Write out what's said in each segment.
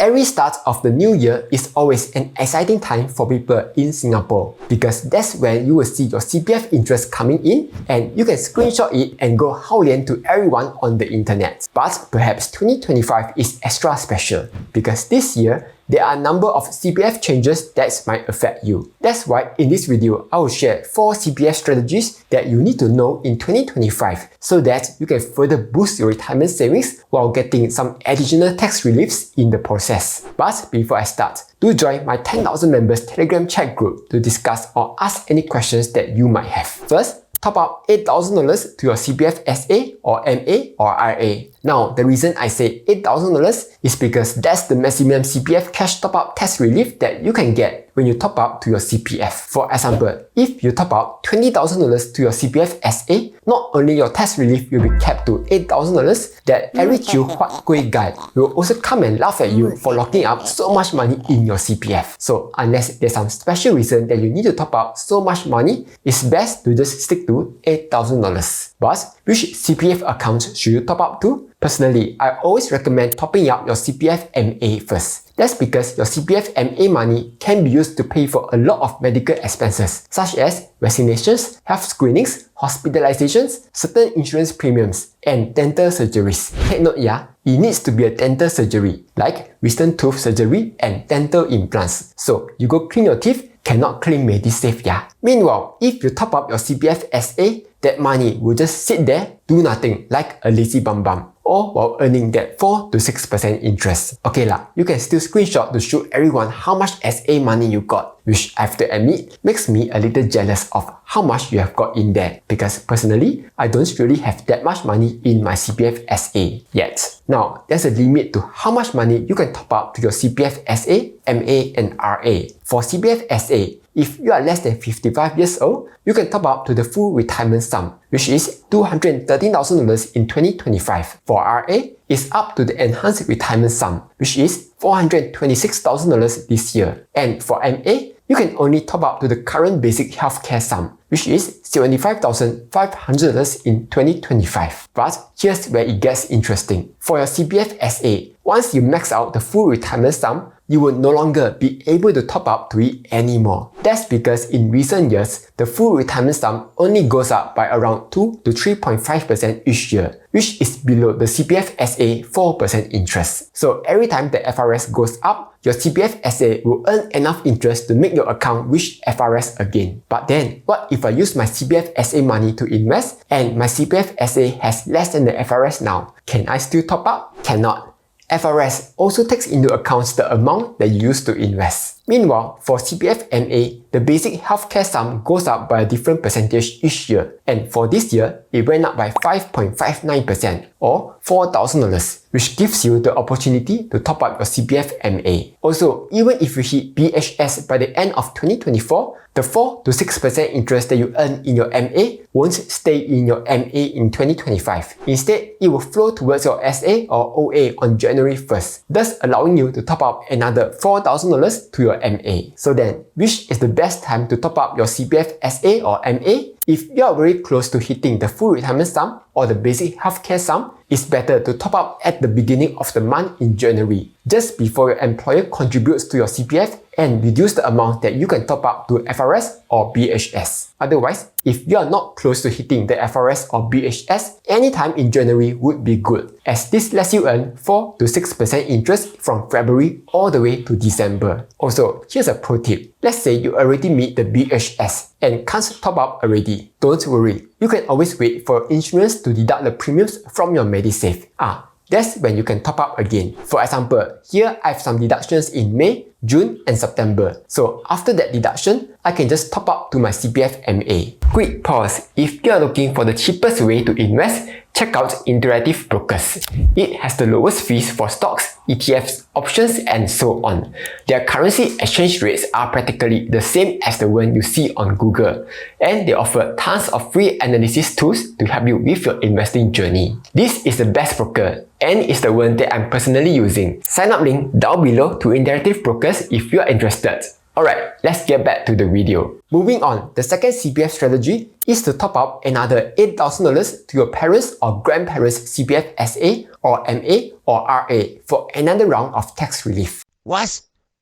Every start of the new year is always an exciting time for people in Singapore because that's when you will see your CPF interest coming in and you can screenshot it and go haolian to everyone on the internet. But perhaps 2025 is extra special because this year, there are a number of CPF changes that might affect you. That's why in this video, I will share 4 CPF strategies that you need to know in 2025 so that you can further boost your retirement savings while getting some additional tax reliefs in the process. But before I start, do join my 10,000 members Telegram chat group to discuss or ask any questions that you might have. First, top up $8,000 to your CPF SA or MA or RA. Now, the reason I say $8,000 is because that's the maximum CPF cash top-up tax relief that you can get when you top up to your CPF. For example, if you top up $20,000 to your CPF SA, not only your tax relief will be capped to $8,000, that every chill Huat Kueh guy will also come and laugh at you for locking up so much money in your CPF. So unless there's some special reason that you need to top up so much money, it's best to just stick to $8,000. But which CPF account should you top up to? Personally, I always recommend topping up your CPF MA first. That's because your CPF MA money can be used to pay for a lot of medical expenses such as vaccinations, health screenings, hospitalizations, certain insurance premiums, and dental surgeries. Take note, yeah, it needs to be a dental surgery like wisdom tooth surgery and dental implants. So you go clean your teeth, cannot claim MediSave, yeah. Meanwhile, if you top up your CPF SA, that money will just sit there, do nothing, like a lazy bum bum, or while earning that 4 to 6% interest. Okay lah, you can still screenshot to show everyone how much SA money you got, which I have to admit makes me a little jealous of how much you have got in there because personally, I don't really have that much money in my CPF SA yet. Now, there's a limit to how much money you can top up to your CPF SA, MA, and RA. For CPF SA, if you are less than 55 years old, you can top up to the full retirement sum, which is $213,000 in 2025. For RA, it's up to the enhanced retirement sum, which is $426,000 this year. And for MA, you can only top up to the current basic healthcare sum, which is $75,500 in 2025. But here's where it gets interesting. For your CPF SA, once you max out the full retirement sum, you will no longer be able to top up to it anymore. That's because in recent years, the full retirement sum only goes up by around 2 to 3.5% each year, which is below the CPF SA 4% interest. So every time the FRS goes up, your CPF SA will earn enough interest to make your account reach FRS again. But then, what if I use my CPF SA money to invest and my CPF SA has less than the FRS now? Can I still top up? Cannot. FRS also takes into account the amount that you used to invest. Meanwhile, for CPF MA, the basic healthcare sum goes up by a different percentage each year. And for this year, it went up by 5.59% or $4,000, which gives you the opportunity to top up your CPF MA. Also, even if you hit BHS by the end of 2024, the 4 to 6% interest that you earn in your MA won't stay in your MA in 2025. Instead, it will flow towards your SA or OA on January 1st, thus allowing you to top up another $4,000 to your MA. So then, which is the best time to top up your CPF SA or MA? If you are very close to hitting the full retirement sum or the basic healthcare sum, it's better to top up at the beginning of the month in January, just before your employer contributes to your CPF and reduce the amount that you can top up to FRS or BHS. Otherwise, if you are not close to hitting the FRS or BHS, anytime in January would be good, as this lets you earn 4 to 6% interest from February all the way to December. Also, here's a pro tip. Let's say you already meet the BHS and can't top up already. Don't worry, you can always wait for insurance to deduct the premiums from your MediSave. That's when you can top up again. For example, here I have some deductions in May, June, and September. So after that deduction, I can just top up to my CPF MA. Quick pause. If you are looking for the cheapest way to invest, check out Interactive Brokers. It has the lowest fees for stocks, ETFs, options, and so on. Their currency exchange rates are practically the same as the one you see on Google, and they offer tons of free analysis tools to help you with your investing journey. This is the best broker, and it's the one that I'm personally using. Sign up link down below to Interactive Brokers if you are interested. Alright, let's get back to the video. Moving on, the second CPF strategy is to top up another $8,000 to your parents or grandparents' CPF SA or MA or RA for another round of tax relief. What?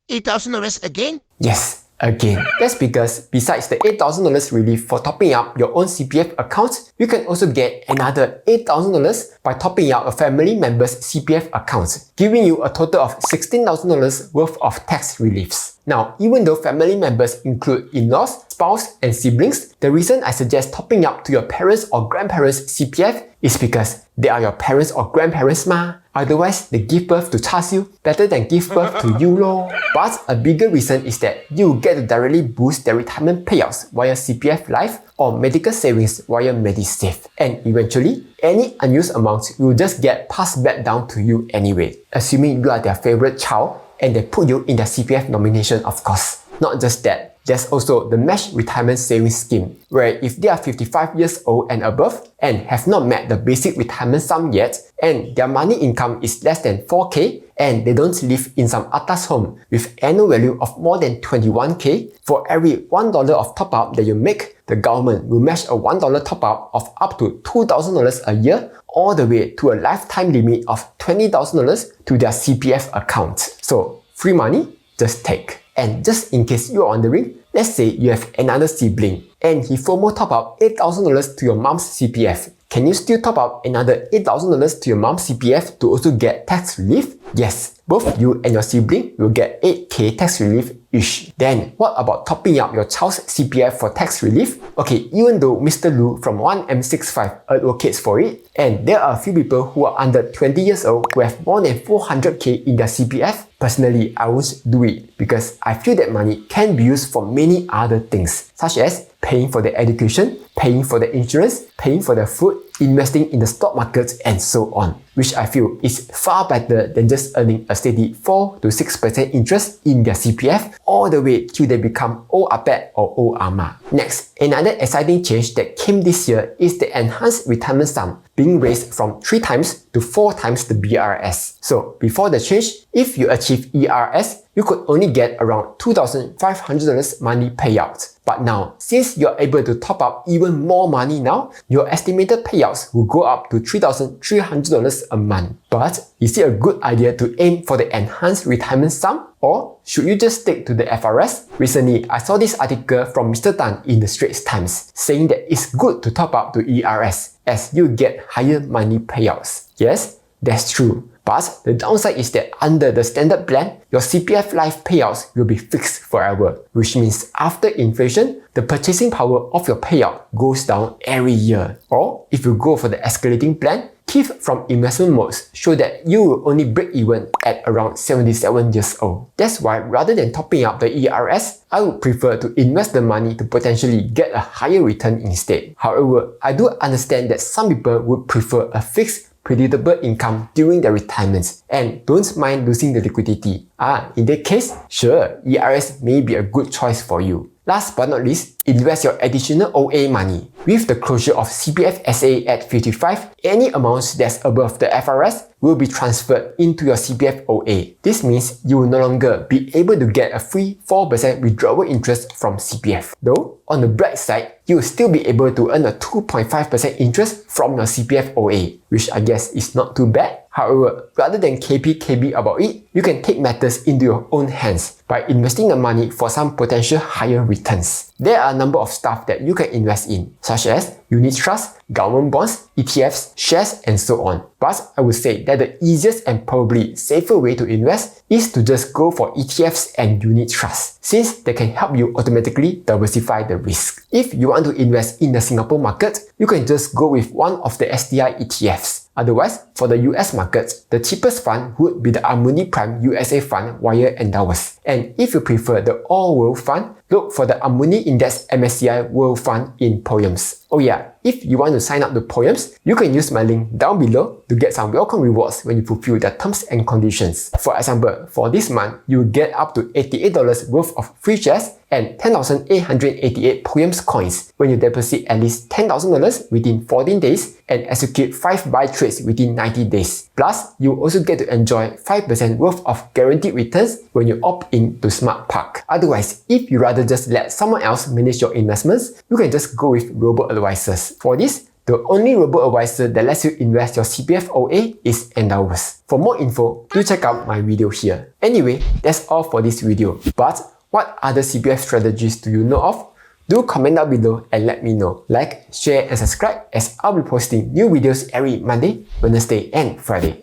$8,000 again? Yes, again. That's because besides the $8,000 relief for topping up your own CPF account, you can also get another $8,000 by topping up a family member's CPF account, giving you a total of $16,000 worth of tax reliefs. Now, even though family members include in-laws, spouse, and siblings, the reason I suggest topping up to your parents or grandparents' CPF is because they are your parents or grandparents ma. Otherwise, they give birth to char siu better than give birth to you lor. But a bigger reason is that you get to directly boost their retirement payouts via CPF Life or medical savings via MediSave. And eventually, any unused amounts will just get passed back down to you anyway, assuming you are their favorite child and they put you in their CPF nomination, of course. Not just that, there's also the Match Retirement Savings Scheme, where if they are 55 years old and above and have not met the basic retirement sum yet, and their money income is less than 4K, and they don't live in some atas home with annual value of more than 21K, for every $1 of top-up that you make, the government will match a $1 top-up of up to $2,000 a year, all the way to a lifetime limit of $20,000 to their CPF account. So, free money, just take. And just in case you're wondering, let's say you have another sibling and he FOMO top up $8,000 to your mom's CPF. Can you still top up another $8,000 to your mom's CPF to also get tax relief? Yes, both you and your sibling will get 8K tax relief each. Then, what about topping up your child's CPF for tax relief? Okay, even though Mr. Lu from 1M65 advocates for it, and there are a few people who are under 20 years old who have more than 400K in their CPF, personally, I won't do it because I feel that money can be used for many other things, such as paying for their education, paying for their insurance, paying for their food, investing in the stock market, and so on, which I feel is far better than just earning a steady 4 to 6% interest in their CPF all the way till they become old apet or old ama. Next, another exciting change that came this year is the enhanced retirement sum being raised from 3 times to 4 times the BRS. So before the change, if you achieve ERS, you could only get around $2,500 money payout. But now, since you're able to top up even more money now, your estimated payouts will go up to $3,300 a month. But is it a good idea to aim for the enhanced retirement sum? Or should you just stick to the FRS? Recently, I saw this article from Mr. Tan in the Straits Times saying that it's good to top up to ERS as you get higher money payouts. Yes, that's true. But the downside is that under the standard plan, your CPF Life payouts will be fixed forever, which means after inflation, the purchasing power of your payout goes down every year. Or if you go for the escalating plan, Keith from investment modes show that you will only break even at around 77 years old. That's why rather than topping up the ERS, I would prefer to invest the money to potentially get a higher return instead. However, I do understand that some people would prefer a fixed predictable income during their retirements and don't mind losing the liquidity. In that case, sure, ERS may be a good choice for you. Last but not least, invest your additional OA money. With the closure of CPF SA at 55, any amounts that's above the FRS will be transferred into your CPF OA. This means you will no longer be able to get a free 4% withdrawal interest from CPF. Though, on the bright side, you will still be able to earn a 2.5% interest from your CPF OA, which I guess is not too bad. However, rather than KB about it, you can take matters into your own hands by investing the money for some potential higher returns. There are a number of stuff that you can invest in, such as unit trusts, government bonds, ETFs, shares, and so on. But I would say that the easiest and probably safer way to invest is to just go for ETFs and unit trusts, since they can help you automatically diversify the risk. If you want to invest in the Singapore market, you can just go with one of the STI ETFs. Otherwise, for the US market, the cheapest fund would be the Harmony Prime USA Fund via Endowus. And if you prefer the All World Fund, look for the Harmony Index MSCI World Fund in Poems. Oh yeah, if you want to sign up to Poems, you can use my link down below to get some welcome rewards when you fulfill the terms and conditions. For example, for this month, you will get up to $88 worth of free shares and 10,888 Poems coins when you deposit at least $10,000 within 14 days and execute 5 buy trades within 90 days. Plus, you also get to enjoy 5% worth of guaranteed returns when you opt in to Smart Park. Otherwise, if you rather just let someone else manage your investments, you can just go with robo-advisors. For this, the only robo-advisor that lets you invest your CPF OA is Endowus. For more info, do check out my video here. Anyway, that's all for this video. But what other CPF strategies do you know of? Do comment down below and let me know. Like, share and subscribe as I'll be posting new videos every Monday, Wednesday and Friday.